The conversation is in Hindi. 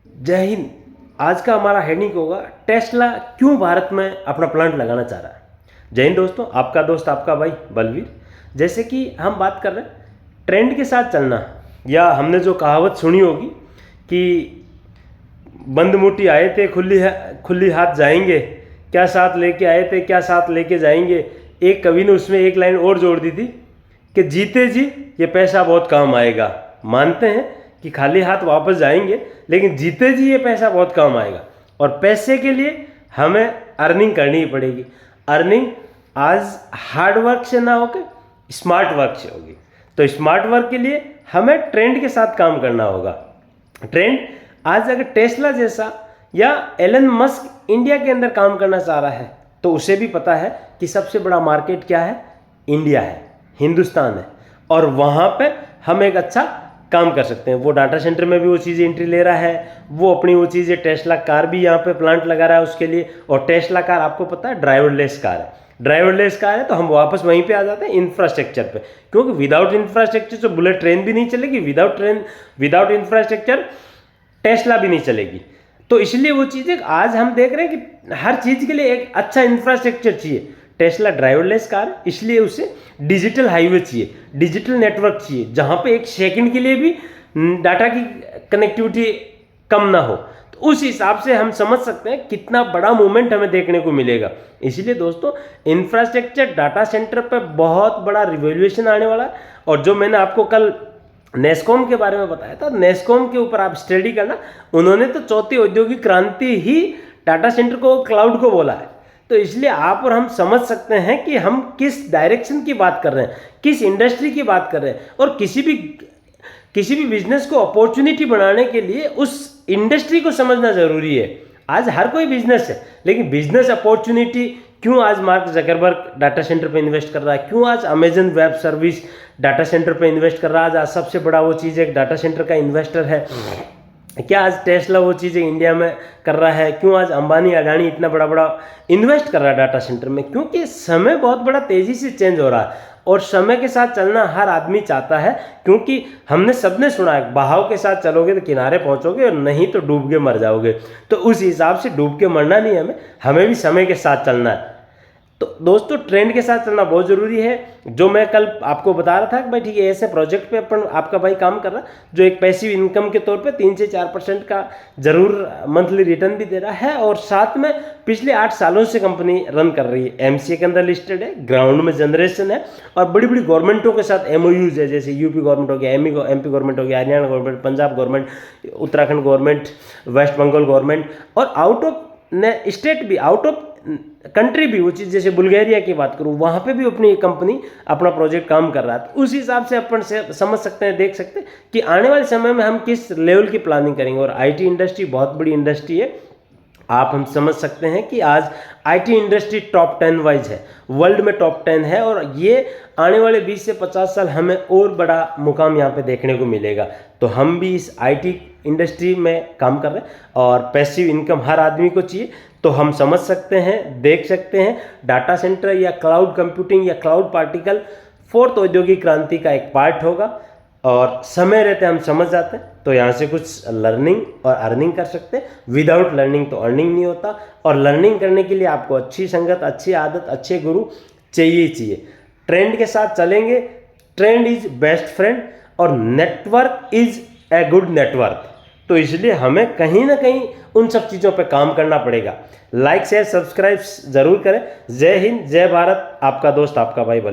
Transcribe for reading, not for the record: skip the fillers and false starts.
जय हिंद। आज का हमारा हेडिंग होगा टेस्ला क्यों भारत में अपना प्लांट लगाना चाह रहा है। जय हिंद दोस्तों, आपका दोस्त आपका भाई बलवीर। जैसे कि हम बात कर रहे हैं ट्रेंड के साथ चलना, या हमने जो कहावत सुनी होगी कि बंद मुट्ठी आए थे खुली हाथ जाएंगे, क्या साथ लेके आए थे क्या साथ लेके जाएंगे। एक कवि ने उसमें एक लाइन और जोड़ दी थी कि जीते जी ये पैसा बहुत काम आएगा। मानते हैं कि खाली हाथ वापस जाएंगे, लेकिन जीते जी ये पैसा बहुत काम आएगा। और पैसे के लिए हमें अर्निंग करनी ही पड़ेगी। अर्निंग आज हार्ड वर्क से ना होकर स्मार्ट वर्क से होगी। तो स्मार्ट वर्क के लिए हमें ट्रेंड के साथ काम करना होगा। ट्रेंड आज अगर टेस्ला जैसा या एलन मस्क इंडिया के अंदर काम करना चाह रहा है, तो उसे भी पता है कि सबसे बड़ा मार्केट क्या है, इंडिया है, हिंदुस्तान है, और वहाँ पे हम एक अच्छा काम कर सकते हैं। वो डाटा सेंटर में भी वो चीज़ें एंट्री ले रहा है, वो अपनी वो चीज़ें टेस्ला कार भी यहाँ पे प्लांट लगा रहा है उसके लिए। और टेस्ला कार आपको पता है ड्राइवरलेस कार है। ड्राइवरलेस कार है तो हम वापस वहीं पे आ जाते हैं इंफ्रास्ट्रक्चर पे, क्योंकि विदाउट इंफ्रास्ट्रक्चर तो बुलेट ट्रेन भी नहीं चलेगी, विदाउट इंफ्रास्ट्रक्चर टेस्ला भी नहीं चलेगी। तो इसलिए वो चीज़ें आज हम देख रहे हैं कि हर चीज़ के लिए एक अच्छा इंफ्रास्ट्रक्चर चाहिए। टेस्ला ड्राइवरलेस कार, इसलिए उसे डिजिटल हाईवे चाहिए, डिजिटल नेटवर्क चाहिए, जहाँ पे एक सेकंड के लिए भी डाटा की कनेक्टिविटी कम ना हो। तो उस हिसाब से हम समझ सकते हैं कितना बड़ा मूवमेंट हमें देखने को मिलेगा। इसलिए दोस्तों इंफ्रास्ट्रक्चर डाटा सेंटर पे बहुत बड़ा रिवॉल्यूशन आने वाला है। और जो मैंने आपको कल नेस्कॉम के बारे में बताया था, नेस्कॉम के ऊपर आप स्टडी करना। उन्होंने तो चौथी औद्योगिक क्रांति ही डाटा सेंटर को, क्लाउड को बोला है। तो इसलिए आप और हम समझ सकते हैं कि हम किस डायरेक्शन की बात कर रहे हैं, किस इंडस्ट्री की बात कर रहे हैं। और किसी भी बिजनेस को अपॉर्चुनिटी बनाने के लिए उस इंडस्ट्री को समझना जरूरी है। आज हर कोई बिजनेस है, लेकिन बिजनेस अपॉर्चुनिटी क्यों आज मार्क जकरबर्ग डाटा सेंटर पे इन्वेस्ट कर रहा है, क्यों आज Amazon web service data centre पे इन्वेस्ट कर रहा है। आज सबसे बड़ा वो चीज़ एक डाटा सेंटर का इन्वेस्टर है। क्या आज टेस्ला वो चीज़ें इंडिया में कर रहा है, क्यों आज अंबानी अडानी इतना बड़ा बड़ा इन्वेस्ट कर रहा है डाटा सेंटर में, क्योंकि समय बहुत बड़ा तेज़ी से चेंज हो रहा है। और समय के साथ चलना हर आदमी चाहता है, क्योंकि हमने सबने सुना है बहाव के साथ चलोगे तो किनारे पहुंचोगे, और नहीं तो डूब के मर जाओगे। तो उस हिसाब से डूब के मरना नहीं है, हमें भी समय के साथ चलना है। तो दोस्तों ट्रेंड के साथ चलना बहुत ज़रूरी है। जो मैं कल आपको बता रहा था कि भाई ठीक है, ऐसे प्रोजेक्ट पे अपन आपका भाई काम कर रहा है जो एक पैसिव इनकम के तौर पे 3 से 4% का जरूर मंथली रिटर्न भी दे रहा है। और साथ में पिछले 8 सालों से कंपनी रन कर रही है, एमसीए के अंदर लिस्टेड है, ग्राउंड में जनरेशन है, और बड़ी बड़ी गवर्नमेंटों के साथ एमओयूज है, जैसे यूपी गवर्नमेंट हो गया, एमपी गवर्नमेंट हो गया, Haryana government, Punjab government, Uttarakhand government, West Bengal government, और आउट ऑफ स्टेट भी, आउट ऑफ कंट्री भी, वो चीज़ जैसे बुल्गारिया की बात करूँ, वहाँ पे भी अपनी कंपनी अपना प्रोजेक्ट काम कर रहा है। तो उस हिसाब से अपन से समझ सकते हैं, देख सकते हैं कि आने वाले समय में हम किस लेवल की प्लानिंग करेंगे। और आईटी इंडस्ट्री बहुत बड़ी इंडस्ट्री है। आप हम समझ सकते हैं कि आज आईटी इंडस्ट्री टॉप 10 वाइज है, वर्ल्ड में टॉप 10 है, और ये आने वाले 20 से 50 साल हमें और बड़ा मुकाम यहाँ पे देखने को मिलेगा। तो हम भी इस आईटी इंडस्ट्री में काम कर रहे हैं, और पैसिव इनकम हर आदमी को चाहिए। तो हम समझ सकते हैं, देख सकते हैं, डाटा सेंटर या क्लाउड कंप्यूटिंग या क्लाउड पार्टिकल 4th औद्योगिक क्रांति का एक पार्ट होगा। और समय रहते हम समझ जाते हैं, तो यहाँ से कुछ लर्निंग और अर्निंग कर सकते हैं। विदाउट लर्निंग तो अर्निंग नहीं होता। और लर्निंग करने के लिए आपको अच्छी संगत, अच्छी आदत, अच्छे गुरु चाहिए ही चाहिए। ट्रेंड के साथ चलेंगे, ट्रेंड इज बेस्ट फ्रेंड, और network is a good network. तो इसलिए हमें कहीं ना कहीं उन सब चीज़ों पे काम करना पड़ेगा। लाइक शेयर सब्सक्राइब जरूर करें। जय हिंद, जय भारत, आपका दोस्त आपका भाई बलवीर।